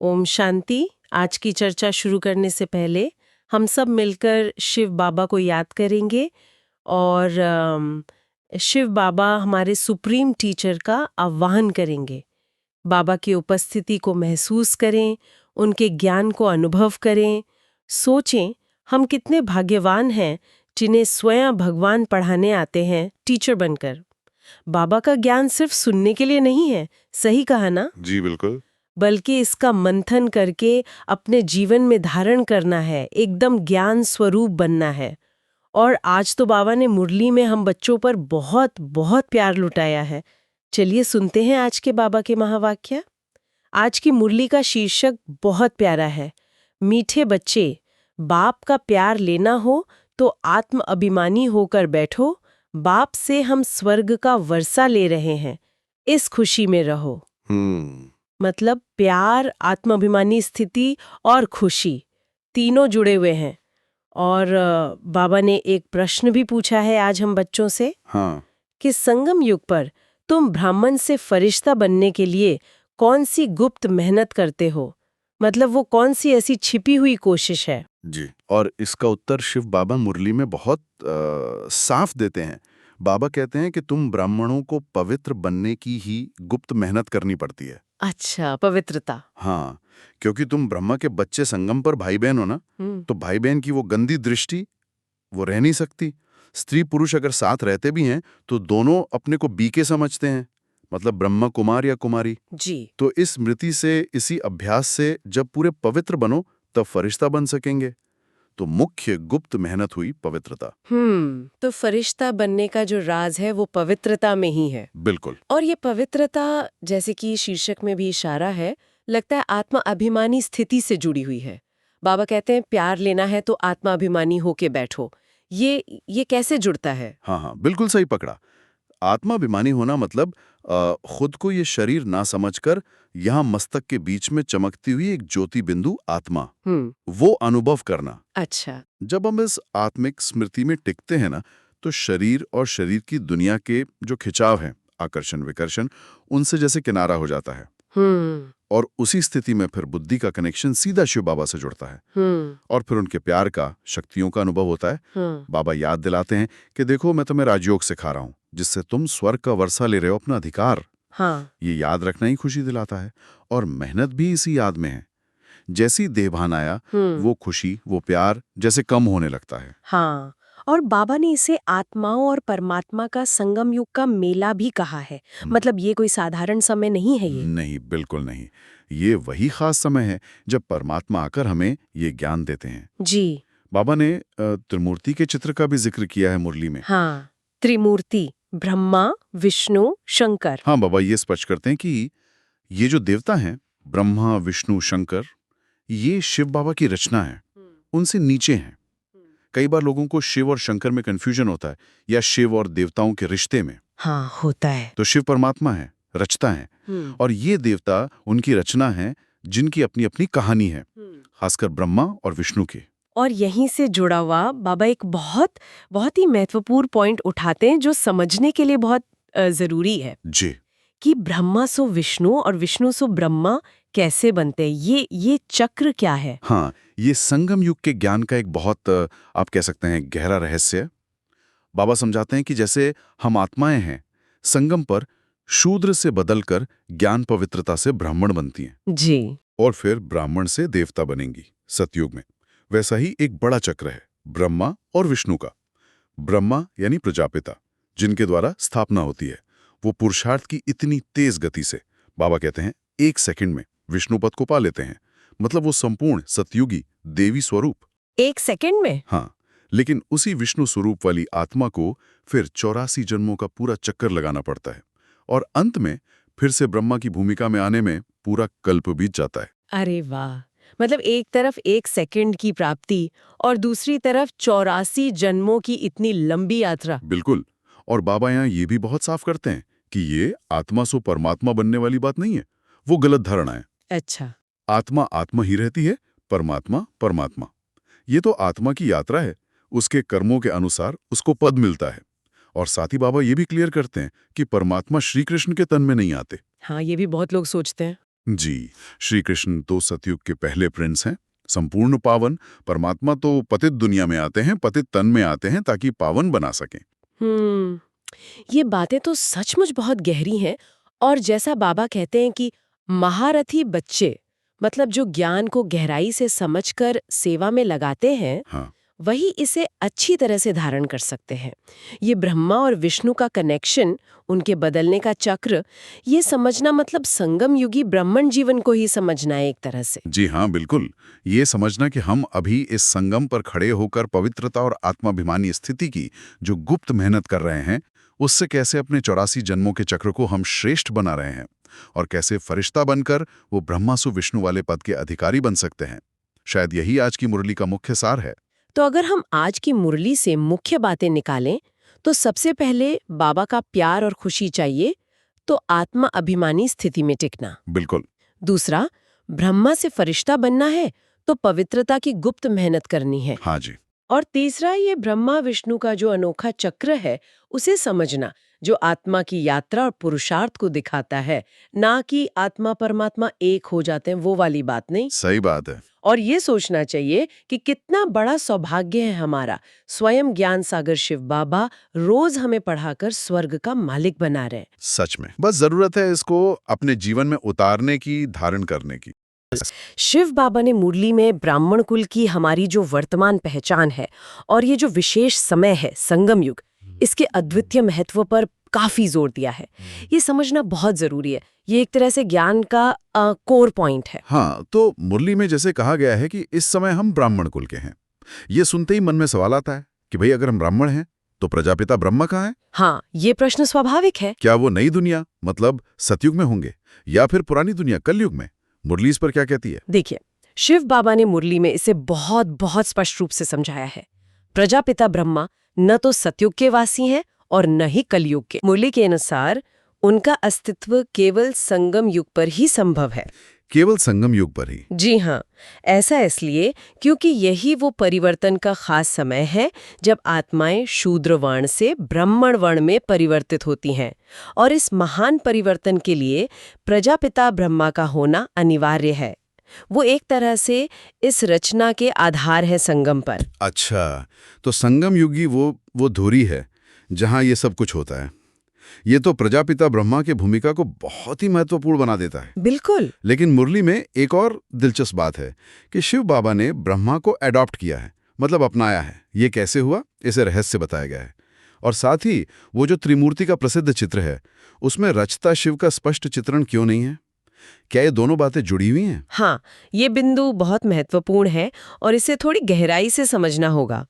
ओम शांति। आज की चर्चा शुरू करने से पहले हम सब मिलकर शिव बाबा को याद करेंगे और शिव बाबा हमारे सुप्रीम टीचर का आह्वान करेंगे। बाबा की उपस्थिति को महसूस करें, उनके ज्ञान को अनुभव करें। सोचें हम कितने भाग्यवान हैं जिन्हें स्वयं भगवान पढ़ाने आते हैं टीचर बनकर। बाबा का ज्ञान सिर्फ सुनने के लिए नहीं है, सही कहा ना? जी बिल्कुल। बल्कि इसका मंथन करके अपने जीवन में धारण करना है, एकदम ज्ञान स्वरूप बनना है। और आज तो बाबा ने मुरली में हम बच्चों पर बहुत बहुत प्यार लुटाया है। चलिए सुनते हैं आज के बाबा के महावाक्य। आज की मुरली का शीर्षक बहुत प्यारा है, मीठे बच्चे, बाप का प्यार लेना हो तो आत्म अभिमानी होकर बैठो, बाप से हम स्वर्ग का वर्षा ले रहे हैं, इस खुशी में रहो। मतलब प्यार, आत्माभिमानी स्थिति और खुशी तीनों जुड़े हुए हैं। और बाबा ने एक प्रश्न भी पूछा है आज हम बच्चों से कि संगम युग पर तुम ब्राह्मण से फरिश्ता बनने के लिए कौन सी गुप्त मेहनत करते हो, मतलब वो कौन सी ऐसी छिपी हुई कोशिश है। जी, और इसका उत्तर शिव बाबा मुरली में बहुत साफ देते हैं। बाबा कहते हैं कि तुम ब्राह्मणों को पवित्र बनने की ही गुप्त मेहनत करनी पड़ती है। अच्छा, पवित्रता। हाँ, क्योंकि तुम ब्रह्मा के बच्चे संगम पर भाई बहन हो ना, तो भाई बहन की वो गंदी दृष्टि वो रह नहीं सकती। स्त्री पुरुष अगर साथ रहते भी हैं तो दोनों अपने को बीके समझते हैं, मतलब ब्रह्मा कुमार या कुमारी जी। तो इस स्मृति से, इसी अभ्यास से जब पूरे पवित्र बनो तब फरिश्ता बन सकेंगे। तो मुख्य गुप्त मेहनत हुई पवित्रता। तो फरिश्ता बनने का जो राज है वो पवित्रता में ही है। बिल्कुल। और ये पवित्रता, जैसे कि शीर्षक में भी इशारा है, लगता है आत्मा अभिमानी स्थिति से जुड़ी हुई है। बाबा कहते हैं प्यार लेना है तो आत्मा अभिमानी होके बैठो। ये कैसे जुड़ता है? हाँ, बिल्कुल सही पकड़ा। आत्माभिमानी होना मतलब खुद को ये शरीर ना समझकर यहाँ मस्तक के बीच में चमकती हुई एक ज्योति बिंदु आत्मा, वो अनुभव करना। अच्छा। जब हम इस आत्मिक स्मृति में टिकते हैं ना, तो शरीर और शरीर की दुनिया के जो खिंचाव है, आकर्षण विकर्षण, उनसे जैसे किनारा हो जाता है। और उसी स्थिति में फिर बुद्धि का कनेक्शन सीधा शिव बाबा से जुड़ता है। और फिर उनके प्यार का, शक्तियों का अनुभव होता है। बाबा याद दिलाते हैं कि देखो मैं तुम्हें राजयोग सिखा रहा हूँ जिससे तुम स्वर्ग का वर्षा ले रहे हो, अपना अधिकार। ये याद रखना ही खुशी दिलाता है। और मेहनत भी इसी याद में है। जैसी देहभान आया, वो खुशी, वो प्यार जैसे कम होने लगता है। हाँ, और बाबा ने इसे आत्माओं और परमात्मा का संगम युग का मेला भी कहा है। मतलब ये कोई साधारण समय नहीं है ये। नहीं, बिल्कुल नहीं। ये वही खास समय है जब परमात्मा आकर हमें ये ज्ञान देते हैं। जी। बाबा ने त्रिमूर्ति के चित्र का भी जिक्र किया है मुरली में। हाँ, त्रिमूर्ति, ब्रह्मा, विष्णु, शंकर। हाँ, बाबा ये स्पष्ट करते हैं कि ये जो देवता हैं, ब्रह्मा, विष्णु, शंकर, ये शिव बाबा की रचना है, उनसे नीचे हैं। कई बार लोगों को शिव और शंकर में कंफ्यूजन होता है, या शिव और देवताओं के रिश्ते में। हाँ, होता है। तो शिव परमात्मा है, रचता है, और ये देवता उनकी रचना है जिनकी अपनी अपनी कहानी है, खासकर ब्रह्मा और विष्णु की। और यहीं से जुड़ा हुआ बाबा एक बहुत बहुत ही महत्वपूर्ण पॉइंट उठाते हैं जो समझने के लिए बहुत जरूरी है। जी। कि ब्रह्मा सो विष्णु और विष्णु सो ब्रह्मा कैसे बनते हैं, ये चक्र क्या है? हाँ, ये संगम युग के ज्ञान का एक बहुत आप कह सकते हैं गहरा रहस्य है। बाबा समझाते हैं कि जैसे हम आत्माएं हैं, संगम पर शूद्र से बदलकर ज्ञान पवित्रता से ब्राह्मण बनती हैं। जी। और फिर ब्राह्मण से देवता बनेंगी सतयुग में। वैसा ही एक बड़ा चक्र है ब्रह्मा और विष्णु का। ब्रह्मा यानी प्रजापिता, जिनके द्वारा स्थापना होती है, वो पुरुषार्थ की इतनी तेज गति से, बाबा कहते हैं 1 सेकंड में विष्णु पद को पा लेते हैं। मतलब वो संपूर्ण सतयुगी देवी स्वरूप 1 सेकंड में? हाँ, लेकिन उसी विष्णु स्वरूप वाली आत्मा को फिर 84 जन्मों का पूरा चक्कर लगाना पड़ता है, और अंत में फिर से ब्रह्मा की भूमिका में आने में पूरा कल्प बीत जाता है। अरे वाह, मतलब एक तरफ 1 सेकंड की प्राप्ति और दूसरी तरफ 84 जन्मों की इतनी लंबी यात्रा। बिल्कुल। और बाबा यहाँ ये भी बहुत साफ करते हैं कि ये आत्मा सो परमात्मा बनने वाली बात नहीं है, वो गलत धारणा है। अच्छा। आत्मा आत्मा ही रहती है, परमात्मा परमात्मा। ये तो आत्मा की यात्रा है, उसके कर्मों के अनुसार उसको पद मिलता है। और साथ ही बाबा ये भी क्लियर करते हैं कि परमात्मा श्री कृष्ण के तन में नहीं आते। हाँ, ये भी बहुत लोग सोचते हैं। जी, श्री कृष्ण तो सतयुग के पहले प्रिंस हैं, संपूर्ण पावन। परमात्मा तो पतित दुनिया में आते हैं, पतित तन में आते हैं ताकि पावन बना सकें। ये बातें तो सचमुच बहुत गहरी हैं। और जैसा बाबा कहते हैं कि महारथी बच्चे, मतलब जो ज्ञान को गहराई से समझकर सेवा में लगाते हैं, हाँ, वही इसे अच्छी तरह से धारण कर सकते हैं। ये ब्रह्मा और विष्णु का कनेक्शन, उनके बदलने का चक्र, ये समझना मतलब संगम युगी ब्राह्मण जीवन को ही समझना है एक तरह से। जी हाँ, बिल्कुल। ये समझना कि हम अभी इस संगम पर खड़े होकर पवित्रता और आत्माभिमानी स्थिति की जो गुप्त मेहनत कर रहे हैं, उससे कैसे अपने 84 जन्मों के चक्र को हम श्रेष्ठ बना रहे हैं और कैसे फरिश्ता बनकर वो ब्रह्मासु विष्णु वाले पद के अधिकारी बन सकते हैं। शायद यही आज की मुरली का मुख्य सार है। तो अगर हम आज की मुरली से मुख्य बातें निकालें, तो सबसे पहले बाबा का प्यार और खुशी चाहिए, तो आत्मा अभिमानी स्थिति में टिकना। बिल्कुल। दूसरा, ब्रह्मा से फरिश्ता बनना है, तो पवित्रता की गुप्त मेहनत करनी है। हाँ जी। और तीसरा, ये ब्रह्मा विष्णु का जो अनोखा चक्र है, उसे समझना, जो आत्मा की यात्रा और पुरुषार्थ को दिखाता है, ना कि आत्मा परमात्मा एक हो जाते हैं वो वाली बात नहीं। सही बात है। और ये सोचना चाहिए कि कितना बड़ा सौभाग्य है हमारा, स्वयं ज्ञान सागर शिव बाबा रोज हमें पढ़ाकर स्वर्ग का मालिक बना रहे। सच में बस जरूरत है इसको अपने जीवन में उतारने की, धारण करने की। शिव बाबा ने मुरली में ब्राह्मण कुल की हमारी जो वर्तमान पहचान है और ये जो विशेष समय है संगम युग, इसके अद्वितीय महत्व पर काफी जोर दिया है। ये समझना बहुत जरूरी है। ये एक तरह से ज्ञान का कोर पॉइंट है। हाँ, तो मुरली में जैसे कहा गया है कि इस समय हम ब्राह्मण कुल के हैं, ये सुनते ही मन में सवाल आता है कि भाई अगर हम ब्राह्मण हैं तो प्रजापिता ब्रह्मा कहाँ है? हाँ, ये प्रश्न स्वाभाविक है। क्या वो नई दुनिया मतलब सतयुग में होंगे या फिर पुरानी दुनिया कलयुग में? मुरली इस पर क्या कहती है? देखिए, शिव बाबा ने मुरली में इसे बहुत बहुत स्पष्ट रूप से समझाया है। प्रजापिता ब्रह्मा न तो सतयुग के वासी हैं और न ही कलयुग के। मुरली के अनुसार उनका अस्तित्व केवल संगम युग पर ही संभव है। केवल संगम युग पर ही? जी हाँ, ऐसा इसलिए क्योंकि यही वो परिवर्तन का खास समय है जब आत्माएं शूद्र वर्ण से ब्राह्मण वर्ण में परिवर्तित होती हैं। और इस महान परिवर्तन के लिए प्रजापिता ब्रह्मा का होना अनिवार्य है। वो एक तरह से इस रचना के आधार है संगम पर। अच्छा, तो संगम युगी वो धुरी है जहां ये सब कुछ होता है। ये तो प्रजापिता ब्रह्मा की भूमिका को बहुत ही महत्वपूर्ण बना देता है। बिल्कुल। लेकिन मुरली में एक और दिलचस्प बात है कि शिव बाबा ने ब्रह्मा को अडॉप्ट किया है, मतलब अपनाया है। ये कैसे हुआ, इसे रहस्य बताया गया है। और साथ ही वो जो त्रिमूर्ति का प्रसिद्ध चित्र है, उसमें रचता शिव का स्पष्ट चित्रण क्यों नहीं है? क्या ये दोनों बातें जुड़ी हुई हैं? हाँ, ये बिंदु बहुत महत्वपूर्ण है और इसे थोड़ी गहराई से समझना होगा।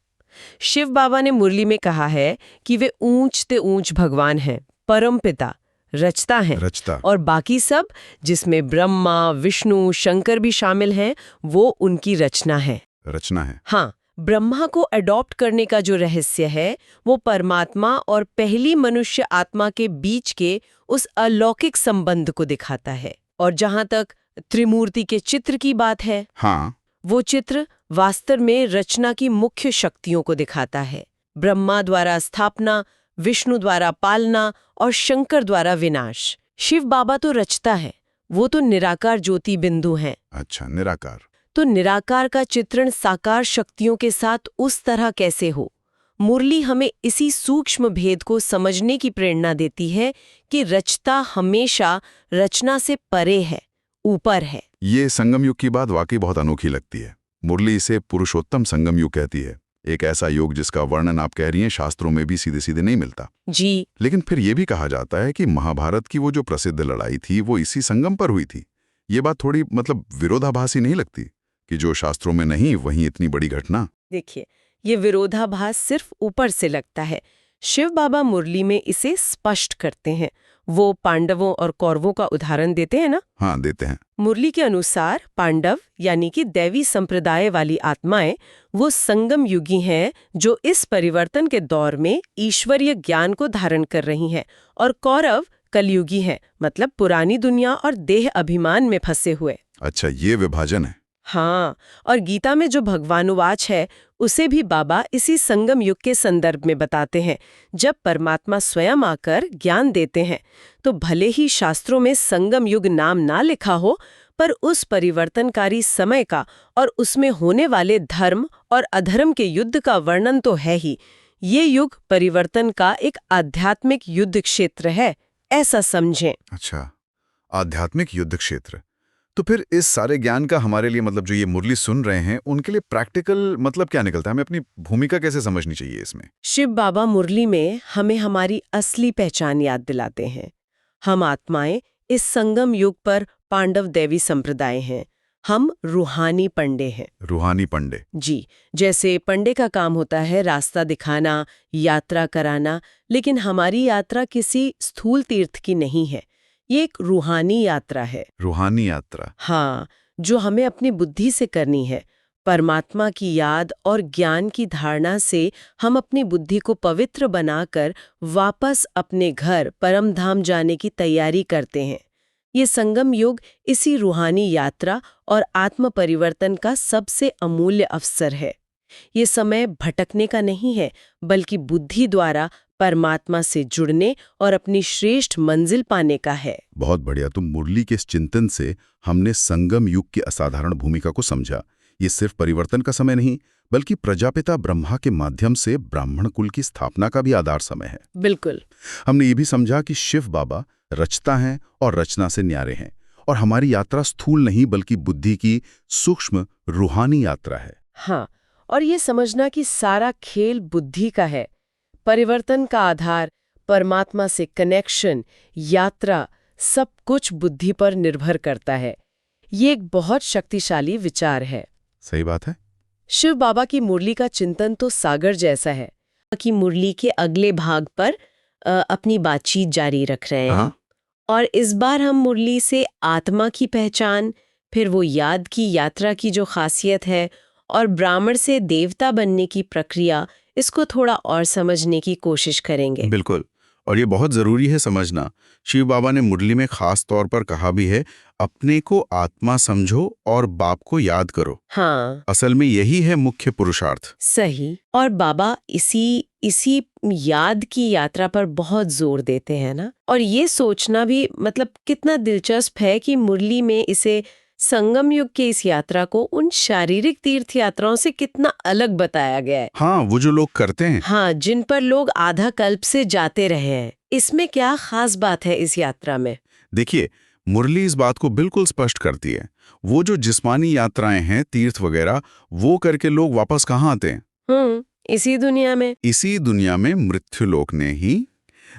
शिव बाबा ने मुरली में कहा है कि वे ऊंच ते ऊंच भगवान हैं, परमपिता, रचता हैं। रचता। और बाकी सब, जिसमें ब्रह्मा विष्णु शंकर भी शामिल हैं, वो उनकी रचना है। रचना है। हाँ, ब्रह्मा को अडॉप्ट करने का जो रहस्य है, वो परमात्मा और पहली मनुष्य आत्मा के बीच के उस अलौकिक संबंध को दिखाता है। और जहां तक त्रिमूर्ति के चित्र की बात है, हाँ, वो चित्र वास्तव में रचना की मुख्य शक्तियों को दिखाता है। ब्रह्मा द्वारा स्थापना, विष्णु द्वारा पालना और शंकर द्वारा विनाश। शिव बाबा तो रचता है, वो तो निराकार ज्योति बिंदु हैं। अच्छा, निराकार। तो निराकार का चित्रण साकार शक्तियों के साथ उस तरह कैसे हो? मुरली हमें इसी सूक्ष्म भेद को समझने की प्रेरणा देती है कि रचता हमेशा रचना से परे है, ऊपर है। ये संगम युग की बात वाकई बहुत अनोखी लगती है। मुरली इसे पुरुषोत्तम संगम युग कहती है, एक ऐसा युग जिसका वर्णन आप कह रही हैं शास्त्रों में भी सीधे सीधे नहीं मिलता। जी। लेकिन फिर यह भी कहा जाता है कि महाभारत की वो जो प्रसिद्ध लड़ाई थी वो इसी संगम पर हुई थी। ये बात थोड़ी मतलब विरोधाभासी नहीं लगती कि जो शास्त्रों में नहीं वहीं इतनी बड़ी घटना? देखिए, ये विरोधाभास सिर्फ ऊपर से लगता है। शिव बाबा मुरली में इसे स्पष्ट करते हैं। वो पांडवों और कौरवों का उदाहरण देते हैं ना? हाँ, देते हैं। मुरली के अनुसार पांडव यानी कि दैवी संप्रदाय वाली आत्माएं वो संगम युगी हैं जो इस परिवर्तन के दौर में ईश्वरीय ज्ञान को धारण कर रही हैं, और कौरव कलयुगी हैं, मतलब पुरानी दुनिया और देह अभिमान में फंसे हुए। अच्छा, ये विभाजन है। हाँ, और गीता में जो भगवानुवाच है उसे भी बाबा इसी संगम युग के संदर्भ में बताते हैं। जब परमात्मा स्वयं आकर ज्ञान देते हैं तो भले ही शास्त्रों में संगम युग नाम ना लिखा हो, पर उस परिवर्तनकारी समय का और उसमें होने वाले धर्म और अधर्म के युद्ध का वर्णन तो है ही। ये युग परिवर्तन का एक आध्यात्मिक युद्ध क्षेत्र है, ऐसा समझें। अच्छा, आध्यात्मिक युद्ध क्षेत्र। तो फिर इस सारे ज्ञान का हमारे लिए मतलब जो ये मुरली सुन रहे हैं उनके लिए प्रैक्टिकल मतलब क्या निकलता है? हमें अपनी भूमिका कैसे समझनी चाहिए इसमें? शिव बाबा मुरली में हमें हमारी असली पहचान याद दिलाते हैं। हम आत्माएं इस संगम युग पर पांडव दैवी संप्रदाय हैं। हम रूहानी पंडे हैं। रूहानी पंडे। जी, जैसे पंडे का काम होता है रास्ता दिखाना, यात्रा कराना, लेकिन हमारी यात्रा किसी स्थूल तीर्थ की नहीं है। ये एक रूहानी यात्रा है। रूहानी यात्रा। हाँ, जो हमें अपनी बुद्धि से करनी है। परमात्मा की याद और ज्ञान की धारणा से हम अपनी बुद्धि को पवित्र बनाकर वापस अपने घर परम धाम जाने की तैयारी करते हैं। ये संगम युग इसी रूहानी यात्रा और आत्म परिवर्तन का सबसे अमूल्य अवसर है। ये समय भटकने का नहीं है, बल्कि बुद्धि द्वारा परमात्मा से जुड़ने और अपनी श्रेष्ठ मंजिल पाने का है। बहुत बढ़िया। तो मुरली के इस चिंतन से हमने संगम युग की असाधारण भूमिका को समझा। ये सिर्फ परिवर्तन का समय नहीं, बल्कि प्रजापिता ब्रह्मा के माध्यम से ब्राह्मण कुल की स्थापना का भी आधार समय है। बिल्कुल। हमने ये भी समझा कि शिव बाबा रचता हैं और रचना से न्यारे हैं, और हमारी यात्रा स्थूल नहीं बल्कि बुद्धि की सूक्ष्म रूहानी यात्रा है। हाँ, और ये समझना कि सारा खेल बुद्धि का है। परिवर्तन का आधार, परमात्मा से कनेक्शन, यात्रा, सब कुछ बुद्धि पर निर्भर करता है। ये एक बहुत शक्तिशाली विचार है। सही बात है। शिव बाबा की मुरली का चिंतन तो सागर जैसा है कि मुरली के अगले भाग पर अपनी बातचीत जारी रख रहे हैं। हाँ? और इस बार हम मुरली से आत्मा की पहचान, फिर वो याद की यात्रा की जो खासियत है, और ब्राह्मण से देवता बनने की प्रक्रिया, इसको थोड़ा और समझने की कोशिश करेंगे। बिल्कुल, और ये बहुत जरूरी है समझना। शिव बाबा ने मुरली में खास तौर पर कहा भी है, अपने को आत्मा समझो और बाप को याद करो। हाँ, असल में यही है मुख्य पुरुषार्थ। सही। और बाबा इसी याद की यात्रा पर बहुत जोर देते हैं ना। और ये सोचना भी मतलब कितना दिलचस्प है कि मुरली में इसे संगम युग के इस यात्रा को उन शारीरिक तीर्थ यात्राओं से कितना अलग बताया गया है। हाँ, वो जो लोग करते हैं। हाँ, जिन पर लोग आधा कल्प से जाते रहे हैं। इसमें क्या खास बात है इस यात्रा में? देखिए, मुरली इस बात को बिल्कुल स्पष्ट करती है। वो जो जिस्मानी यात्राएं हैं, तीर्थ वगैरह, वो करके लोग वापस कहाँ आते हैं? इसी दुनिया में। इसी दुनिया में, मृत्युलोक ने ही।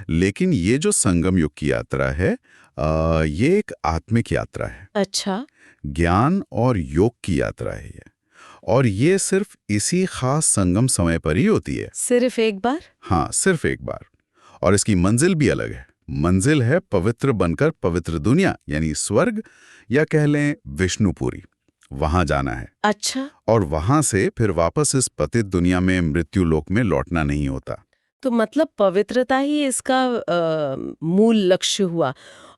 लेकिन ये जो संगम युग की यात्रा है, ये एक आत्मिक यात्रा है। अच्छा। ज्ञान और योग की यात्रा है ये, और ये सिर्फ इसी खास संगम समय पर ही होती है। सिर्फ एक बार? हाँ, सिर्फ एक बार। और इसकी मंजिल भी अलग है। मंजिल है पवित्र बनकर पवित्र दुनिया, यानी स्वर्ग, या कह लें विष्णुपुरी। वहां जाना है। अच्छा। और वहां से फिर वापस इस पतित दुनिया में मृत्युलोक में लौटना नहीं होता। तो मतलब पवित्रता ही इसका मूल लक्ष्य हुआ।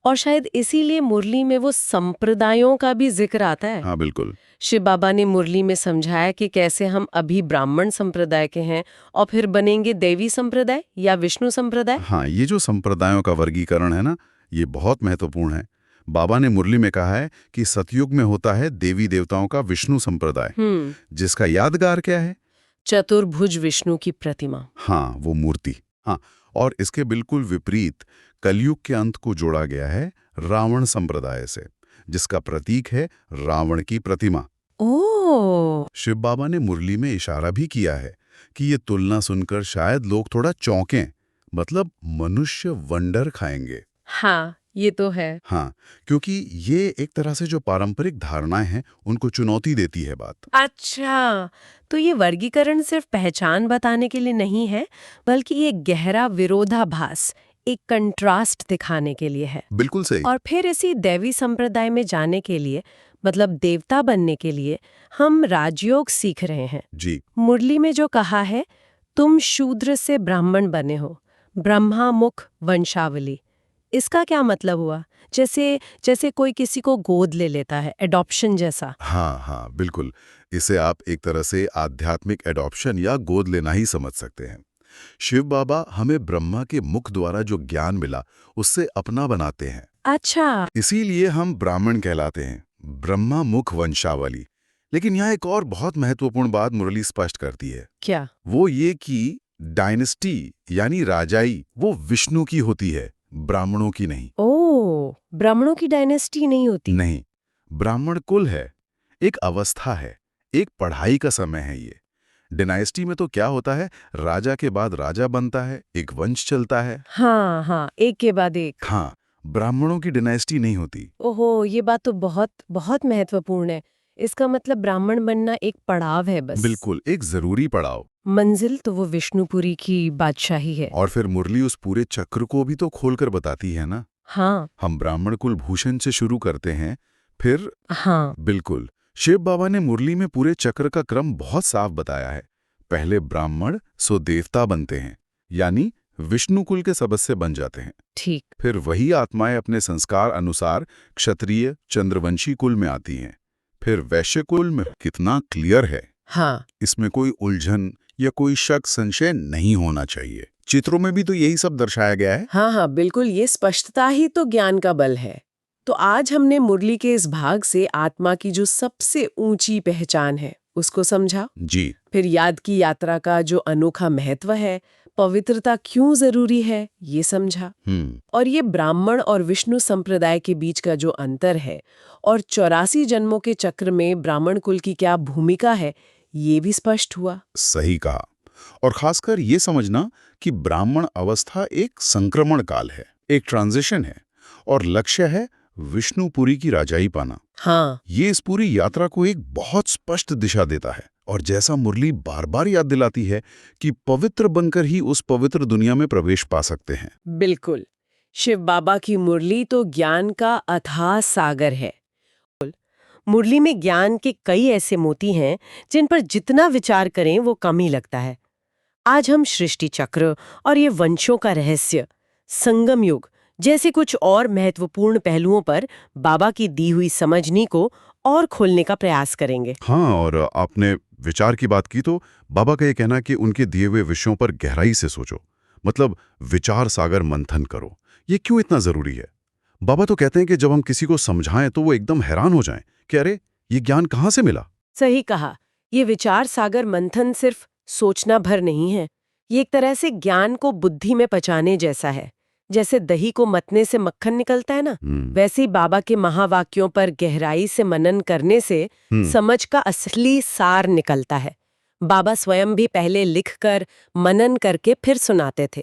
और शायद इसीलिए मुरली में वो संप्रदायों का भी जिक्र आता है। हाँ, बिल्कुल। शिव बाबा ने मुरली में समझाया कि कैसे हम अभी ब्राह्मण संप्रदाय के हैं और फिर बनेंगे देवी संप्रदाय या विष्णु संप्रदाय। हाँ, ये जो संप्रदायों का वर्गीकरण है ना, ये बहुत महत्वपूर्ण है। बाबा ने मुरली में कहा है कि सतयुग में होता है देवी देवताओं का विष्णु संप्रदाय, जिसका यादगार क्या है? चतुर्भुज विष्णु की प्रतिमा। हाँ, वो मूर्ति। हाँ, और इसके बिल्कुल विपरीत कलयुग के अंत को जोड़ा गया है रावण संप्रदाय से, जिसका प्रतीक है रावण की प्रतिमा। ओह! शिव बाबा ने मुरली में इशारा भी किया है कि ये तुलना सुनकर शायद लोग थोड़ा चौंकें, मतलब मनुष्य वंडर खाएंगे। हाँ, ये तो है। हाँ, क्योंकि ये एक तरह से जो पारंपरिक धारणाएं हैं उनको चुनौती देती है बात। अच्छा, तो ये वर्गीकरण सिर्फ पहचान बताने के लिए नहीं है, बल्कि ये गहरा विरोधाभास, एक कंट्रास्ट दिखाने के लिए है। बिल्कुल सही। और फिर इसी दैवी संप्रदाय में जाने के लिए, मतलब देवता बनने के लिए, हम राजयोग सीख रहे हैं। जी। मुरली में जो कहा है, तुम शूद्र से ब्राह्मण बने हो, ब्रह्मा मुख वंशावली, इसका क्या मतलब हुआ? जैसे जैसे कोई किसी को गोद ले लेता है, एडॉप्शन जैसा। हाँ हाँ बिल्कुल। इसे आप एक तरह से आध्यात्मिक एडॉप्शन या गोद लेना ही समझ सकते हैं। शिव बाबा हमें ब्रह्मा के मुख द्वारा जो ज्ञान मिला उससे अपना बनाते हैं। अच्छा। इसीलिए हम ब्राह्मण कहलाते हैं, ब्रह्मा मुख वंशावली। लेकिन यहाँ एक और बहुत महत्वपूर्ण बात मुरली स्पष्ट करती है। क्या? वो ये कि डायनेस्टी यानी राजाई वो विष्णु की होती है, ब्राह्मणों की नहीं। ओह, ब्राह्मणों की डायनेस्टी नहीं होती? नहीं, ब्राह्मण कुल है, एक अवस्था है, एक पढ़ाई का समय है ये। डायनेस्टी में तो क्या होता है, राजा के बाद राजा बनता है, एक वंश चलता है। हाँ हाँ, एक के बाद एक। हाँ, ब्राह्मणों की डायनेस्टी नहीं होती। ओहो, ये बात तो बहुत बहुत महत्वपूर्ण है। इसका मतलब ब्राह्मण बनना एक पड़ाव है बस। बिल्कुल, एक जरूरी पड़ाव। मंजिल तो वो विष्णुपुरी की बादशाही है। और फिर मुरली उस पूरे चक्र को भी तो खोलकर बताती है ना। हाँ हम ब्राह्मण कुल भूषण से शुरू करते हैं, फिर हाँ। बिल्कुल शिव बाबा ने मुरली में पूरे चक्र का क्रम बहुत साफ बताया है। पहले ब्राह्मण सो देवता बनते हैं, यानी विष्णु कुल के सदस्य बन जाते हैं। ठीक। फिर वही आत्माएं अपने संस्कार अनुसार क्षत्रिय चंद्रवंशी कुल में आती हैं। फिर वैश्य कुल में कितना क्लियर है, हाँ इसमें कोई उलझन या कोई शक संशय नहीं होना चाहिए। चित्रों में भी तो यही सब दर्शाया गया है। हाँ हाँ, बिल्कुल, ये स्पष्टता ही तो ज्ञान का बल है। तो आज हमने मुरली के इस भाग से आत्मा की जो सबसे ऊंची पहचान है उसको समझा। जी। फिर याद की यात्रा का जो अनोखा महत्व है, पवित्रता क्यों जरूरी है, ये समझा। और ये ब्राह्मण और विष्णु संप्रदाय के बीच का जो अंतर है और 84 जन्मों के चक्र में ब्राह्मण कुल की क्या भूमिका है, ये भी स्पष्ट हुआ। सही कहा। और खासकर ये समझना कि ब्राह्मण अवस्था एक संक्रमण काल है, एक ट्रांजिशन है, और लक्ष्य है विष्णुपुरी की राजाई पाना। हाँ ये इस पूरी यात्रा को एक बहुत स्पष्ट दिशा देता है। और जैसा मुरली बार बार याद दिलाती है कि पवित्र बनकर ही उस पवित्र दुनिया में प्रवेश पा सकते हैं। बिल्कुल, शिव बाबा की मुरली तो ज्ञान का अथाह सागर है। मुरली में ज्ञान के कई ऐसे मोती हैं जिन पर जितना विचार करें वो कम ही लगता है। आज हम सृष्टि चक्र और ये वंशों का रहस्य, संगम युग जैसे कुछ और महत्वपूर्ण पहलुओं पर बाबा की दी हुई समझनी को और खोलने का प्रयास करेंगे। हाँ, और आपने विचार की बात की तो बाबा का ये कहना कि उनके दिए हुए विषयों पर गहराई से सोचो, मतलब विचार सागर मंथन करो, ये क्यों इतना जरूरी है। बाबा तो कहते हैं कि जब हम किसी को समझाएं तो वो एकदम हैरान हो जाएं कि अरे ये ज्ञान कहाँ से मिला। सही कहा, ये विचार सागर मंथन सिर्फ सोचना भर नहीं है, ये एक तरह से ज्ञान को बुद्धि में पचाने जैसा है। जैसे दही को मतने से मक्खन निकलता है ना, वैसे ही बाबा के महावाक्यों पर गहराई से मनन करने से समझ का असली सार निकलता है। बाबा स्वयं भी पहले लिखकर मनन करके फिर सुनाते थे।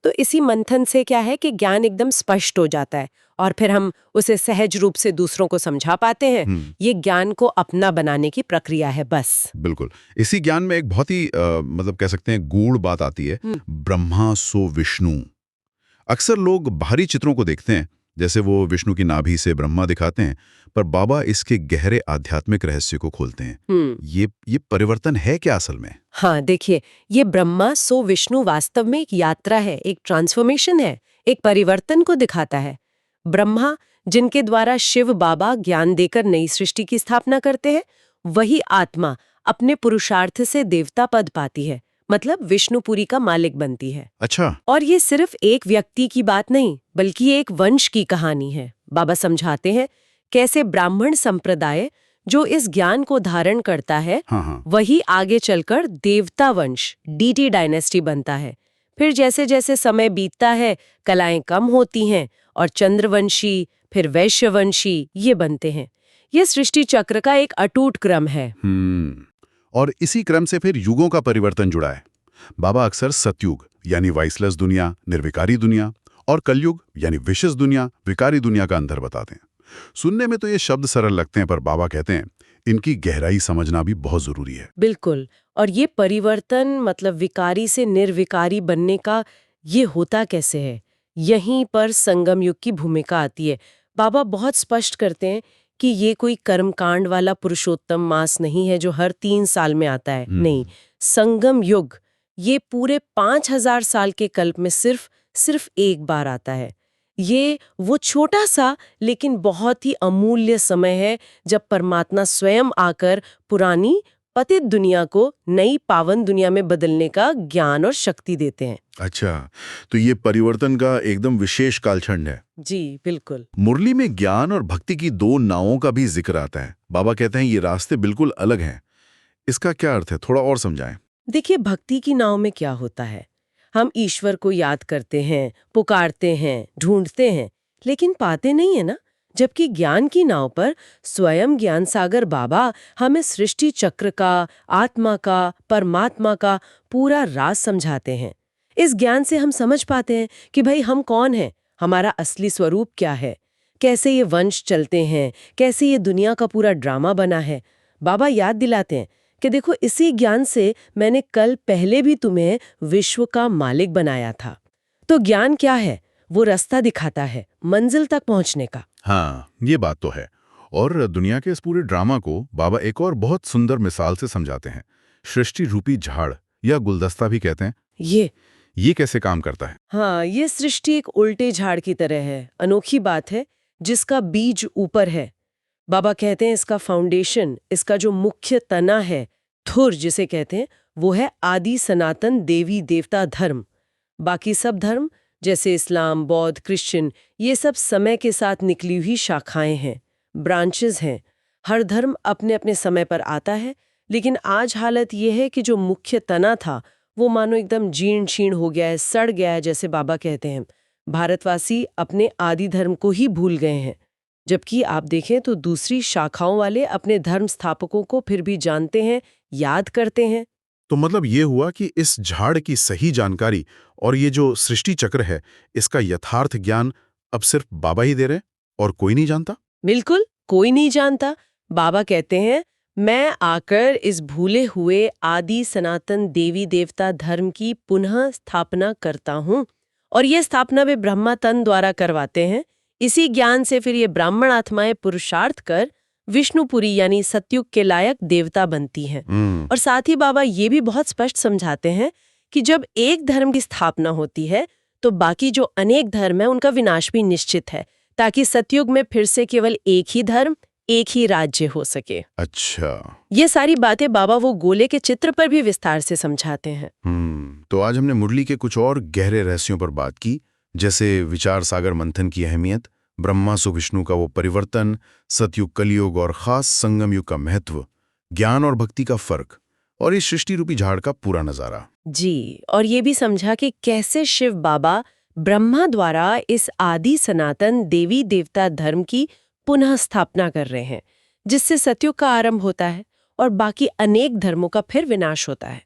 तो इसी मंथन से क्या है कि ज्ञान एकदम स्पष्ट हो जाता है और फिर हम उसे सहज रूप से दूसरों को समझा पाते हैं। ये ज्ञान को अपना बनाने की प्रक्रिया है बस। बिल्कुल। इसी ज्ञान में एक बहुत ही मतलब कह सकते हैं गूढ़ बात आती है, ब्रह्मा सो विष्णु। अक्सर लोग बाहरी चित्रों को देखते हैं, जैसे वो विष्णु की नाभि से ब्रह्मा दिखाते हैं, पर बाबा इसके गहरे आध्यात्मिक रहस्य को खोलते हैं। ये परिवर्तन है क्या असल में? हाँ देखिए, ये ब्रह्मा सो विष्णु वास्तव में एक यात्रा है, एक ट्रांसफॉर्मेशन है, एक परिवर्तन को दिखाता है। ब्रह्मा जिनके द्वारा शिव बाबा ज्ञान देकर नई सृष्टि की स्थापना करते हैं, वही आत्मा अपने पुरुषार्थ से देवता पद पाती है, मतलब विष्णुपुरी का मालिक बनती है। अच्छा। और ये सिर्फ एक व्यक्ति की बात नहीं, बल्कि एक वंश की कहानी है। बाबा समझाते हैं कैसे ब्राह्मण संप्रदाय जो इस ज्ञान को धारण करता है, वही आगे चलकर देवता वंश डीटी डायनेस्टी बनता है। फिर जैसे जैसे समय बीतता है, कलाएं कम होती हैं और चंद्रवंशी फिर वैश्यवंशी ये बनते हैं। ये सृष्टि चक्र का एक अटूट क्रम है। और इसी क्रम से फिर युगों का परिवर्तन जुड़ा है। बाबा अक्सर सतयुग यानी वाइसलेस दुनिया, निर्विकारी दुनिया, और कलयुग यानी विशेष दुनिया, विकारी दुनिया का अंतर बताते हैं। सुनने में तो ये शब्द सरल लगते हैं, पर बाबा कहते हैं इनकी गहराई समझना भी बहुत जरूरी है। बिल्कुल। और ये परिवर्तन मतलब विकारी से निर्विकारी बनने का ये होता कैसे है, यहीं पर संगम युग की भूमिका आती है। बाबा बहुत स्पष्ट करते हैं कि ये कोई कर्मकांड वाला पुरुषोत्तम मास नहीं है जो हर 3 साल में आता है। नहीं, संगम युग ये पूरे 5000 साल के कल्प में सिर्फ एक बार आता है। ये वो छोटा सा लेकिन बहुत ही अमूल्य समय है जब परमात्मा स्वयं आकर पुरानी पतित दुनिया को नई पावन दुनिया में बदलने का ज्ञान और शक्ति देते हैं। अच्छा, तो ये परिवर्तन का एकदम विशेष कालखंड है। जी बिल्कुल। मुरली में ज्ञान और भक्ति की दो नावों का भी जिक्र आता है। बाबा कहते हैं ये रास्ते बिल्कुल अलग हैं। इसका क्या अर्थ है, थोड़ा और समझाएं। देखिए, भक्ति की नाव में क्या होता है, हम ईश्वर को याद करते हैं, पुकारते हैं, ढूंढते हैं, लेकिन पाते नहीं है ना। जबकि ज्ञान की नाव पर स्वयं ज्ञान सागर बाबा हमें सृष्टि चक्र का, आत्मा का, परमात्मा का पूरा राज समझाते हैं। इस ज्ञान से हम समझ पाते हैं कि भाई हम कौन हैं, हमारा असली स्वरूप क्या है, कैसे ये वंश चलते हैं, कैसे ये दुनिया का पूरा ड्रामा बना है। बाबा याद दिलाते हैं कि देखो, इसी ज्ञान से मैंने कल पहले भी तुम्हें विश्व का मालिक बनाया था। तो ज्ञान क्या है? वो रास्ता दिखाता है मंजिल तक पहुंचने का। हाँ, ये बात तो है। और दुनिया के इस पूरे ड्रामा को बाबा एक और बहुत सुंदर मिसाल से समझाते हैं। सृष्टि रूपी झाड़ या गुलदस्ता भी कहते हैं। ये कैसे काम करता है? हाँ, ये सृष्टि एक उल्टे झाड़ की तरह है। अनोखी बात है, जिसका बीज ऊपर है। बाबा कहते हैं इसका फाउंडेशन, इसका जो मुख्य तना है, धुर जिसे कहते हैं, वो है आदि सनातन देवी देवता धर्म। बाकी सब धर्म जैसे इस्लाम, बौद्ध, क्रिश्चियन, ये सब समय के साथ निकली हुई शाखाएं हैं, ब्रांचेस हैं। हर धर्म अपने अपने समय पर आता है, लेकिन आज हालत ये है कि जो मुख्य तना था वो मानो एकदम जीर्ण शीर्ण हो गया है, सड़ गया है, जैसे बाबा कहते हैं। भारतवासी अपने आदि धर्म को ही भूल गए हैं, जबकि आप देखें तो दूसरी शाखाओं वाले अपने धर्म स्थापकों को फिर भी जानते हैं, याद करते हैं। तो मतलब ये हुआ कि इस झाड़ की सही जानकारी और ये जो सृष्टि चक्र है, इसका यथार्थ ज्ञान अब सिर्फ बाबा ही दे रहे हैं और कोई नहीं जानता? बिल्कुल, कोई नहीं जानता। बाबा कहते हैं, मैं आकर इस भूले हुए आदि सनातन देवी देवता धर्म की पुनः स्थापना करता हूँ। और ये स्थापना वे ब्रह्मा तन द्वारा करवाते हैं। इसी ज्ञान से फिर ये ब्राह्मण आत्माएं पुरुषार्थ कर विष्णुपुरी यानी सतयुग के लायक देवता बनती हैं। और साथ ही बाबा ये भी बहुत स्पष्ट समझाते हैं कि जब एक धर्म की स्थापना होती है तो बाकी जो अनेक धर्म है उनका विनाश भी निश्चित है, ताकि सतयुग में फिर से केवल एक ही धर्म, एक ही राज्य हो सके। अच्छा, ये सारी बातें बाबा वो गोले के चित्र पर भी विस्तार से समझाते हैं। तो आज हमने मुरली के कुछ और गहरे रहस्यों पर बात की, जैसे विचार सागर मंथन की अहमियत, ब्रह्मा से विष्णु का वो परिवर्तन, सतयुग, कलयुग और खास संगम युग का महत्व, ज्ञान और भक्ति का फर्क, और इस सृष्टि रूपी झाड़ का पूरा नजारा। जी, और ये भी समझा कि कैसे शिव बाबा ब्रह्मा द्वारा इस आदि सनातन देवी देवता धर्म की पुनः स्थापना कर रहे हैं, जिससे सतयुग का आरंभ होता है और बाकी अनेक धर्मों का फिर विनाश होता है।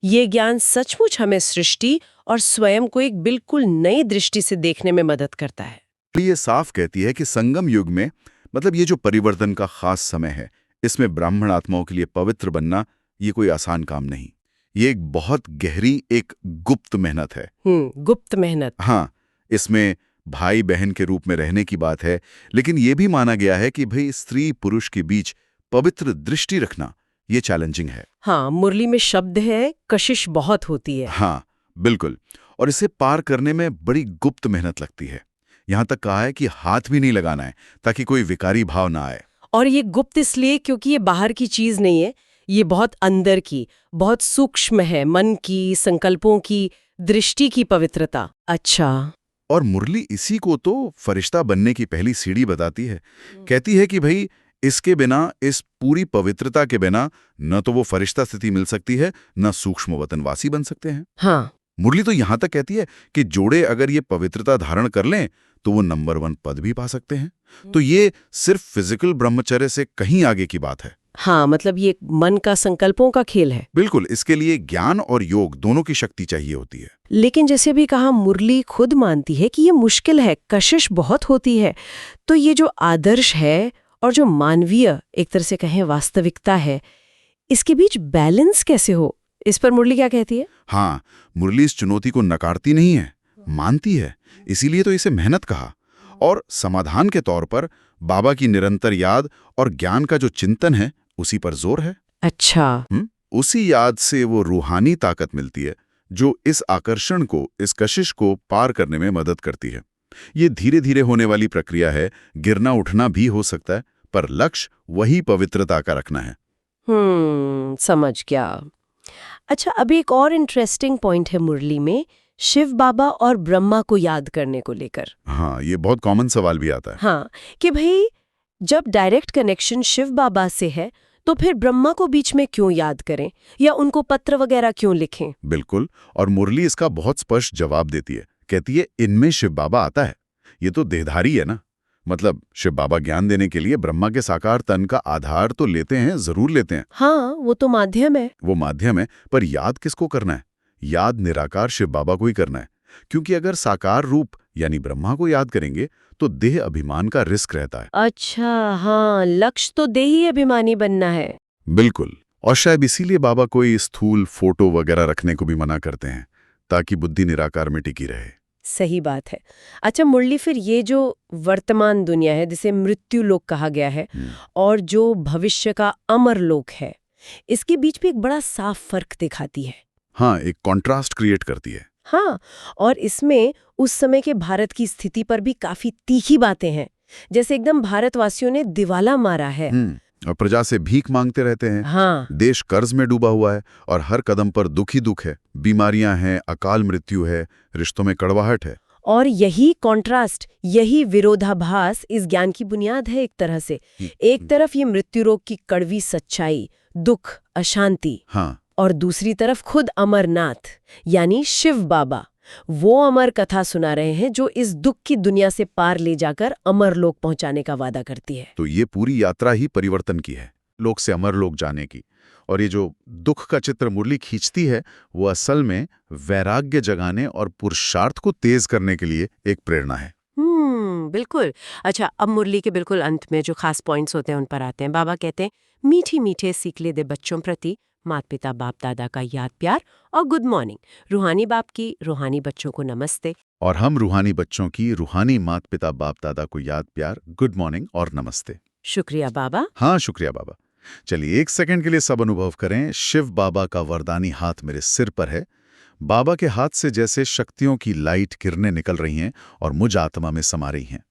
ये ज्ञान सचमुच हमें सृष्टि और स्वयं को एक बिल्कुल नई दृष्टि से देखने में मदद करता है। ये साफ कहती है कि संगम युग में, मतलब ये जो परिवर्तन का खास समय है, इसमें ब्राह्मण आत्माओं के लिए पवित्र बनना ये कोई आसान काम नहीं। ये एक बहुत गहरी, एक गुप्त मेहनत है। गुप्त मेहनत। हाँ, इसमें भाई बहन के रूप में रहने की बात है, लेकिन ये भी माना गया है कि भाई स्त्री पुरुष के बीच पवित्र दृष्टि रखना ये चैलेंजिंग है। हाँ, मुरली में शब्द है, कशिश बहुत होती है। हाँ बिल्कुल, और इसे पार करने में बड़ी गुप्त मेहनत लगती है। यहाँ तक कहा है कि हाथ भी नहीं लगाना है ताकि कोई विकारी भाव ना आए। और ये गुप्त इसलिए क्योंकि ये बाहर की चीज नहीं है, ये बहुत अंदर की, बहुत सूक्ष्म है, मन की, संकल्पों की, दृष्टि की पवित्रता। अच्छा, और मुरली इसी को तो फरिश्ता बनने की पहली सीढ़ी बताती है। कहती है कि भाई इसके बिना, इस पूरी पवित्रता के बिना न तो वो फरिश्ता स्थिति मिल सकती है, न सूक्ष्म वतनवासी बन सकते हैं। हाँ, मुरली तो यहां तक कहती है कि जोड़े अगर ये पवित्रता धारण कर लें तो वो नंबर 1 पद भी पा सकते हैं। तो ये सिर्फ फिजिकल ब्रह्मचर्य से कहीं आगे की बात है। हाँ, मतलब ये मन का, संकल्पों का खेल है। बिल्कुल, इसके लिए ज्ञान और योग दोनों की शक्ति चाहिए होती है। लेकिन जैसे भी कहा, मुरली खुद मानती है कि ये मुश्किल है, कशिश बहुत होती है। तो ये जो आदर्श है और जो मानवीय, एक तरह से कहें वास्तविकता है, इसके बीच बैलेंस कैसे हो, इस पर मुरली क्या कहती है? हाँ, मुरली इस चुनौती को नकारती नहीं है, मानती है। इसीलिए तो इसे मेहनत कहा। और समाधान के तौर पर बाबा की निरंतर याद और ज्ञान का जो चिंतन है उसी पर जोर है। अच्छा, उसी याद से वो रूहानी ताकत मिलती है जो इस आकर्षण को, इस कशिश को पार करने में मदद करती है। ये धीरे धीरे होने वाली प्रक्रिया है, गिरना उठना भी हो सकता है, पर लक्ष्य वही पवित्रता का रखना है। समझ गया। अच्छा, अभी एक और इंटरेस्टिंग पॉइंट है मुरली में, शिव बाबा और ब्रह्मा को याद करने को लेकर। हाँ, ये बहुत कॉमन सवाल भी आता है। हाँ, कि भाई जब डायरेक्ट कनेक्शन शिव बाबा से है तो फिर ब्रह्मा को बीच में क्यों याद करें या उनको पत्र वगैरह क्यों लिखें? बिल्कुल, और मुरली इसका बहुत स्पष्ट जवाब देती है। कहती है इनमें शिव बाबा आता है, ये तो देहधारी है ना। मतलब शिव बाबा ज्ञान देने के लिए ब्रह्मा के साकार तन का आधार तो लेते हैं, जरूर लेते हैं। हाँ, वो तो माध्यम है। वो माध्यम है, पर याद किसको करना है? याद निराकार शिव बाबा को ही करना है, क्योंकि अगर साकार रूप यानी ब्रह्मा को याद करेंगे तो देह अभिमान का रिस्क रहता है। अच्छा, हाँ, लक्ष्य तो देही अभिमानी बनना है। बिल्कुल, और शायद इसीलिए बाबा कोई स्थूल फोटो वगैरह रखने को भी मना करते हैं, ताकि बुद्धि निराकार में टिकी रहे। सही बात है। अच्छा मुरली, फिर ये जो वर्तमान दुनिया है जिसे मृत्यु लोक कहा गया है और जो भविष्य का अमर लोक है, इसके बीच भी एक बड़ा साफ फर्क दिखाती है। हाँ, एक कॉन्ट्रास्ट क्रिएट करती है। हाँ, और इसमें उस समय के भारत की स्थिति पर भी काफी तीखी बातें हैं, जैसे एकदम भारतवासियों ने दिवाला मारा है। और प्रजा से भीख मांगते रहते हैं। हाँ, देश कर्ज में डूबा हुआ है और हर कदम पर दुख ही दुख है। बीमारियां हैं, अकाल मृत्यु है, रिश्तों में कड़वाहट है। और यही कॉन्ट्रास्ट, यही विरोधाभास इस ज्ञान की बुनियाद है एक तरह से। एक तरफ ये मृत्यु रोग की कड़वी सच्चाई, दुख, अशांति, हाँ, और दूसरी तरफ खुद अमरनाथ यानी शिव बाबा, वो अमर कथा सुना रहे हैं जो इस दुख की दुनिया से पार ले जाकर अमर लोक पहुंचाने का वादा करती है। तो ये पूरी यात्रा ही परिवर्तन की है, लोक से अमर लोक जाने की। और ये जो दुख का चित्र मुरली खींचती है, वो असल में वैराग्य जगाने और पुरुषार्थ को तेज करने के लिए एक प्रेरणा है। बिल्कुल। अच्छा, अब मुरली के बिल्कुल अंत में जो खास पॉइंट्स होते हैं उन पर आते हैं। बाबा कहते हैं, मीठे मीठे सीखले दे बच्चों प्रति माता पिता बाप दादा का याद प्यार और गुड मॉर्निंग। रूहानी बाप की रूहानी बच्चों को नमस्ते। और हम रूहानी बच्चों की रूहानी माता पिता बाप दादा को याद प्यार, गुड मॉर्निंग और नमस्ते। शुक्रिया बाबा। हाँ, शुक्रिया बाबा। चलिए एक सेकंड के लिए सब अनुभव करें। शिव बाबा का वरदानी हाथ मेरे सिर पर है। बाबा के हाथ से जैसे शक्तियों की लाइट किरणें निकल रही हैं और मुझ आत्मा में समा रही हैं।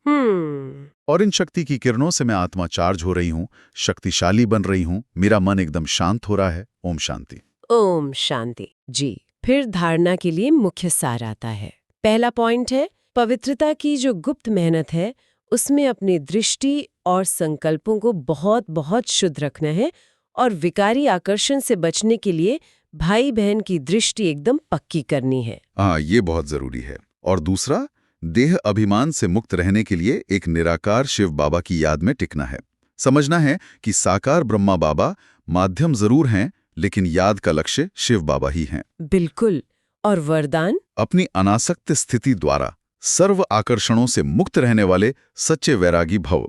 और इन शक्ति की किरणों से मैं आत्मा चार्ज हो रही हूँ, शक्तिशाली बन रही हूँ, मेरा मन एकदम शांत हो रहा है। ओम शांति। ओम शांति। जी, फिर धारणा के लिए मुख्य सार आता है। पहला पॉइंट है, पवित्रता की जो गुप्त मेहनत है उसमें अपनी दृष्टि और संकल्पों को बहुत बहुत शुद्ध रखना है और विकारी आकर्षण से बचने के लिए भाई बहन की दृष्टि एकदम पक्की करनी है। हाँ, ये बहुत जरूरी है। और दूसरा, देह अभिमान से मुक्त रहने के लिए एक निराकार शिव बाबा की याद में टिकना है। समझना है कि साकार ब्रह्मा बाबा माध्यम जरूर हैं, लेकिन याद का लक्ष्य शिव बाबा ही हैं। बिल्कुल। और वरदान, अपनी अनासक्त स्थिति द्वारा सर्व आकर्षणों से मुक्त रहने वाले सच्चे वैरागी भव।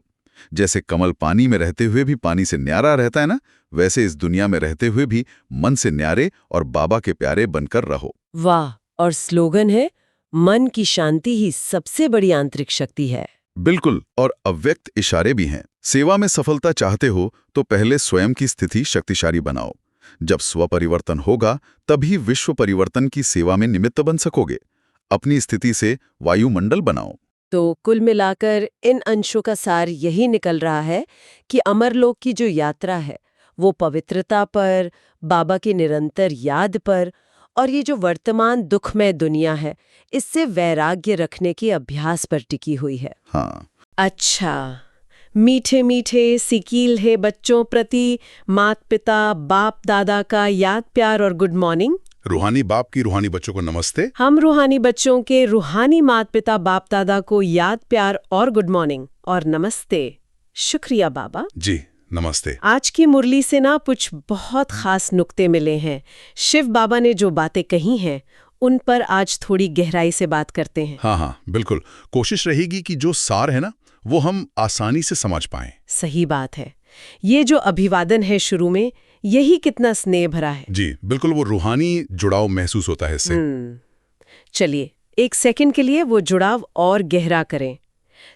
जैसे कमल पानी में रहते हुए भी पानी से न्यारा रहता है ना, वैसे इस दुनिया में रहते हुए भी मन से न्यारे और बाबा के प्यारे बनकर रहो। वाह। और स्लोगन है, मन की शांति ही सबसे बड़ी आंतरिक शक्ति है। बिल्कुल, और अव्यक्त इशारे भी हैं। सेवा में सफलता चाहते हो तो पहले स्वयं की स्थिति शक्तिशाली बनाओ। जब स्व परिवर्तन होगा तभी विश्व परिवर्तन की सेवा में निमित्त बन सकोगे। अपनी स्थिति से वायुमंडल बनाओ। तो कुल मिलाकर इन अंशों का सार यही निकल रहा है कि अमरलोक की जो यात्रा है वो पवित्रता पर, बाबा की निरंतर याद पर और ये जो वर्तमान दुखमय दुनिया है इससे वैराग्य रखने के अभ्यास पर टिकी हुई है। हाँ। अच्छा, मीठे मीठे सिकील है बच्चों प्रति माता पिता बाप दादा का याद प्यार और गुड मॉर्निंग। रूहानी बाप की रूहानी बच्चों को नमस्ते। हम रूहानी बच्चों के रूहानी माता पिता बाप दादा को याद प्यार और गुड मॉर्निंग और नमस्ते। शुक्रिया बाबा जी, नमस्ते। आज की मुरली से ना कुछ बहुत खास नुक्ते मिले हैं। शिव बाबा ने जो बातें कही हैं उन पर आज थोड़ी गहराई से बात करते हैं। हाँ, बिल्कुल। कोशिश रहेगी कि जो सार है ना वो हम आसानी से समझ पाएं। सही बात है। ये जो अभिवादन है शुरू में, यही कितना स्नेह भरा है। जी बिल्कुल, वो रूहानी जुड़ाव महसूस होता है इससे। चलिए एक सेकंड के लिए वो जुड़ाव और गहरा करें,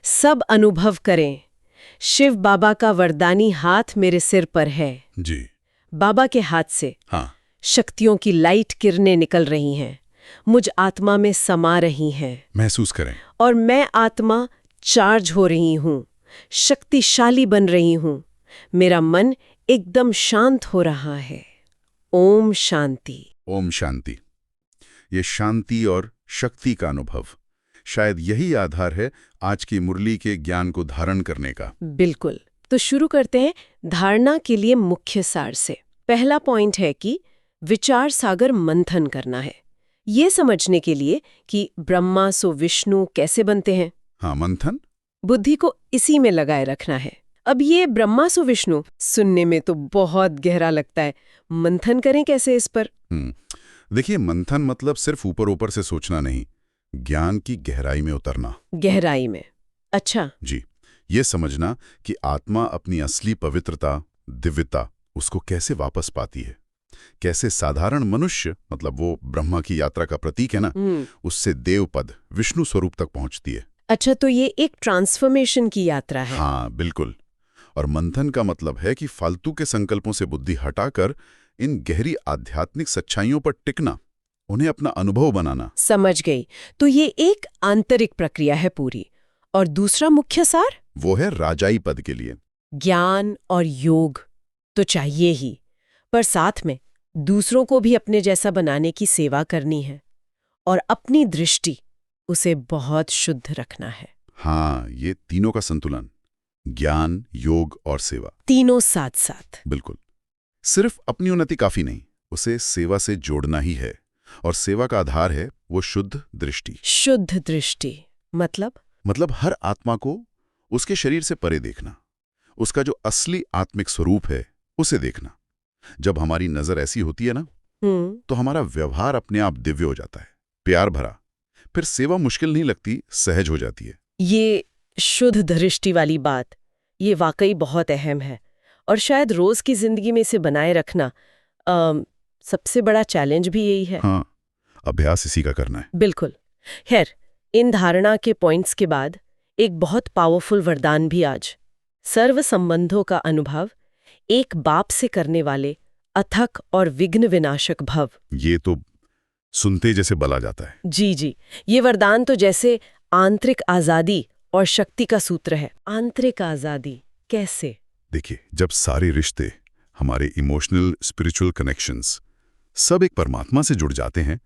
सब अनुभव करें। शिव बाबा का वरदानी हाथ मेरे सिर पर है। जी। बाबा के हाथ से हाँ, शक्तियों की लाइट किरणें निकल रही हैं, मुझ आत्मा में समा रही हैं। महसूस करें। और मैं आत्मा चार्ज हो रही हूँ, शक्तिशाली बन रही हूँ, मेरा मन एकदम शांत हो रहा है। ओम शांति। ओम शांति। ये शांति और शक्ति का अनुभव, शायद यही आधार है आज की मुरली के ज्ञान को धारण करने का। बिल्कुल। तो शुरू करते हैं धारणा के लिए मुख्य सार से। पहला पॉइंट है कि विचार सागर मंथन करना है, ये समझने के लिए कि ब्रह्मा सो विष्णु कैसे बनते हैं। हाँ, मंथन। बुद्धि को इसी में लगाए रखना है। अब ये ब्रह्मा सो विष्णु सुनने में तो बहुत गहरा लगता है, मंथन करें कैसे इस पर? देखिए, मंथन मतलब सिर्फ ऊपर ऊपर से सोचना नहीं, ज्ञान की गहराई में उतरना। गहराई में? अच्छा। जी, ये समझना कि आत्मा अपनी असली पवित्रता, दिव्यता उसको कैसे वापस पाती है, कैसे साधारण मनुष्य, मतलब वो ब्रह्मा की यात्रा का प्रतीक है ना, उससे देवपद विष्णु स्वरूप तक पहुंचती है। अच्छा, तो ये एक ट्रांसफॉर्मेशन की यात्रा है। हाँ, बिल्कुल। और मंथन का मतलब है कि फालतू के संकल्पों से बुद्धि हटाकर इन गहरी आध्यात्मिक सच्चाइयों पर टिकना, उन्हें अपना अनुभव बनाना। समझ गई। तो ये एक आंतरिक प्रक्रिया है पूरी। और दूसरा मुख्य सार? वो है राजाई पद के लिए। ज्ञान और योग तो चाहिए ही, पर साथ में दूसरों को भी अपने जैसा बनाने की सेवा करनी है और अपनी दृष्टि उसे बहुत शुद्ध रखना है। हाँ, ये तीनों का संतुलन, ज्ञान, योग और सेवा, तीनों साथ साथ। बिल्कुल। सिर्फ अपनी उन्नति काफी नहीं, उसे सेवा से जोड़ना ही है। और सेवा का आधार है वो शुद्ध दृष्टि। शुद्ध दृष्टि मतलब हर आत्मा को उसके शरीर से परे देखना, उसका जो असली आत्मिक स्वरूप है उसे देखना। जब हमारी नजर ऐसी होती है ना, तो हमारा व्यवहार अपने आप दिव्य हो जाता है, प्यार भरा। फिर सेवा मुश्किल नहीं लगती, सहज हो जाती है। ये शुद्ध दृष्टि वाली बात, ये वाकई बहुत अहम है और शायद रोज की जिंदगी में इसे बनाए रखना सबसे बड़ा चैलेंज भी यही है। हाँ, अभ्यास इसी का करना है। बिल्कुल। खैर, इन धारणा के पॉइंट्स के बाद एक बहुत पावरफुल वरदान भी आज, सर्व संबंधों का अनुभव, एक बाप से करने वाले अथक और विघ्न विनाशक भव। ये तो सुनते जैसे बला जाता है। जी जी, ये वरदान तो जैसे आंतरिक आजादी और शक्ति का सूत्र है। आंतरिक आजादी कैसे? देखिए, जब सारे रिश्ते, हमारे इमोशनल स्पिरिचुअल कनेक्शंस सब एक परमात्मा से जुड़ जाते हैं,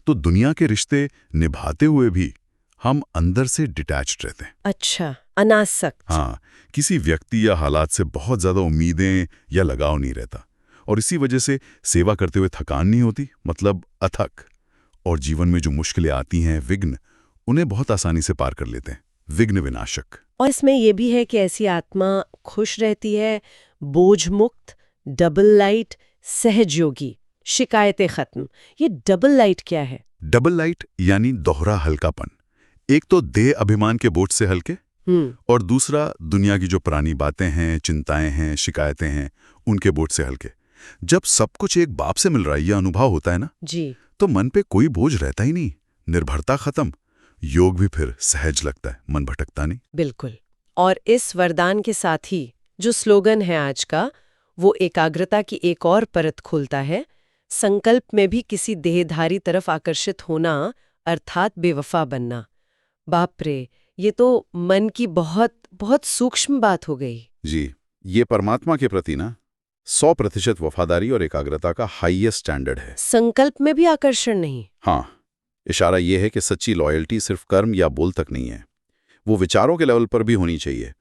तो दुनिया के रिश्ते निभाते हुए भी हम अंदर से डिटैच्ड रहते हैं। अच्छा, अनासक्त। हाँ, किसी व्यक्ति या हालात से बहुत ज्यादा उम्मीदें या लगाव नहीं रहता, और इसी वजह से सेवा करते हुए थकान नहीं होती, मतलब अथक। और जीवन में जो मुश्किलें आती हैं, विघ्न, उन्हें बहुत आसानी से पार कर लेते हैं, विघ्न विनाशक। और इसमें यह भी है कि ऐसी आत्मा खुश रहती है, बोझ मुक्त, डबल लाइट, सहज योगी, शिकायतें खत्म। ये डबल लाइट क्या है? डबल लाइट यानी दोहरा हल्कापन। एक तो देह अभिमान के बोझ से हल्के, और दूसरा दुनिया की जो पुरानी बातें हैं, चिंताएं हैं, शिकायतें हैं, उनके बोझ से हल्के। जब सब कुछ एक बाप से मिल रहा है, यह अनुभव होता है ना जी, तो मन पे कोई बोझ रहता ही नहीं, निर्भरता खत्म, योग भी फिर सहज लगता है, मन भटकता नहीं। बिल्कुल। और इस वरदान के साथ ही जो स्लोगन है आज का, वो एकाग्रता की एक और परत खोलता है, संकल्प में भी किसी देहधारी तरफ आकर्षित होना, अर्थात बेवफा बनना। बाप रे, ये तो मन की बहुत बहुत सूक्ष्म बात हो गई। जी, ये परमात्मा के प्रति ना 100% वफादारी और एकाग्रता का हाईएस्ट स्टैंडर्ड है। संकल्प में भी आकर्षण नहीं? हाँ, इशारा यह है कि सच्ची लॉयल्टी सिर्फ कर्म या बोल तक नहीं है, वो विचारों के लेवल पर भी होनी चाहिए।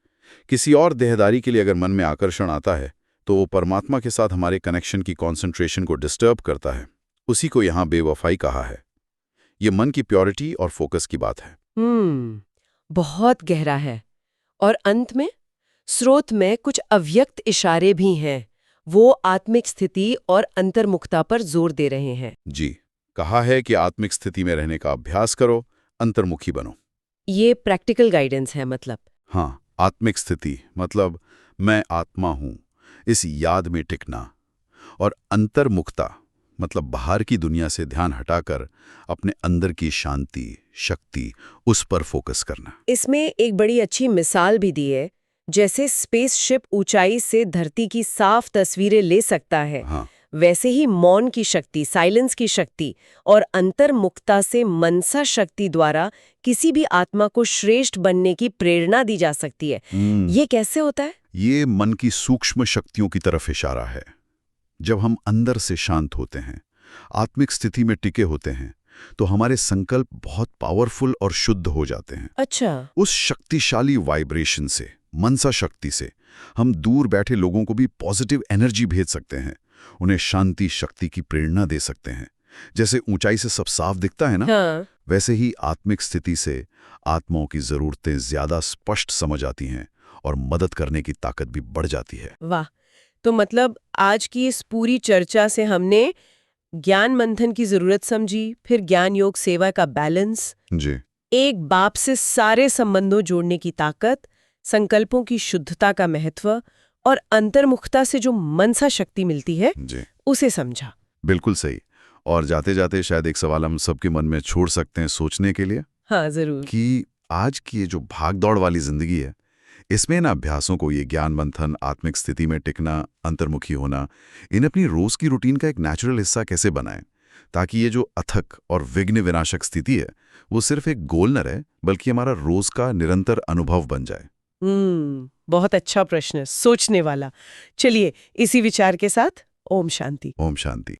किसी और देहदारी के लिए अगर मन में आकर्षण आता है, तो वो परमात्मा के साथ हमारे कनेक्शन की कॉन्सेंट्रेशन को डिस्टर्ब करता है। उसी को यहाँ बेवफाई कहा है। ये मन की प्योरिटी और फोकस की बात है। बहुत गहरा है। और अंत में स्रोत में कुछ अव्यक्त इशारे भी हैं, वो आत्मिक स्थिति और अंतर्मुखता पर जोर दे रहे हैं। जी, कहा है कि आत्मिक स्थिति में रहने का अभ्यास करो, अंतर्मुखी बनो। ये प्रैक्टिकल गाइडेंस है मतलब? हाँ, आत्मिक स्थिति मतलब मैं आत्मा हूं, इस याद में टिकना। और अंतर्मुखता मतलब बाहर की दुनिया से ध्यान हटाकर अपने अंदर की शांति, शक्ति, उस पर फोकस करना। इसमें एक बड़ी अच्छी मिसाल भी दी है, जैसे स्पेसशिप ऊंचाई से धरती की साफ तस्वीरें ले सकता है, हाँ, वैसे ही मौन की शक्ति, साइलेंस की शक्ति और अंतर्मुखता से मनसा शक्ति द्वारा किसी भी आत्मा को श्रेष्ठ बनने की प्रेरणा दी जा सकती है। ये कैसे होता है? ये मन की सूक्ष्म शक्तियों की तरफ इशारा है। जब हम अंदर से शांत होते हैं, आत्मिक स्थिति में टिके होते हैं, तो हमारे संकल्प बहुत पावरफुल और शुद्ध हो जाते हैं। अच्छा। उस शक्तिशाली वाइब्रेशन से, मनसा शक्ति से, हम दूर बैठे लोगों को भी पॉजिटिव एनर्जी भेज सकते हैं, उन्हें शांति शक्ति की प्रेरणा दे सकते हैं। जैसे ऊंचाई से सब साफ दिखता है ना, हाँ। वैसे ही आत्मिक स्थिति से आत्माओं की जरूरतें ज्यादा स्पष्ट समझ आती हैं और मदद करने की ताकत भी बढ़ जाती है। वाह! तो मतलब आज की इस पूरी चर्चा से हमने ज्ञान मंथन की जरूरत समझी, फिर ज्ञान योग सेवा का बैलेंस, जी एक बाप से सारे संबंधों जोड़ने की ताकत, संकल्पों की शुद्धता का महत्व और अंतर्मुखता से जो मनसा शक्ति मिलती है, जी उसे समझा। बिल्कुल सही। और जाते जाते शायद एक सवाल हम सबके मन में छोड़ सकते हैं सोचने के लिए, हाँ, जरूर। कि आज की ये जो भागदौड़ वाली जिंदगी है, इसमें इन अभ्यासों को, ये ज्ञान मंथन, आत्मिक स्थिति में टिकना, अंतर्मुखी होना, इन्हें अपनी रोज की रूटीन का एक नेचुरल हिस्सा कैसे बनाएं, ताकि ये जो अथक और विघ्न विनाशक स्थिति है, वो सिर्फ एक गोल न रहे, बल्कि हमारा रोज का निरंतर अनुभव बन जाए। बहुत अच्छा प्रश्न, सोचने वाला। चलिए, इसी विचार के साथ ओम शांति। ओम शांति।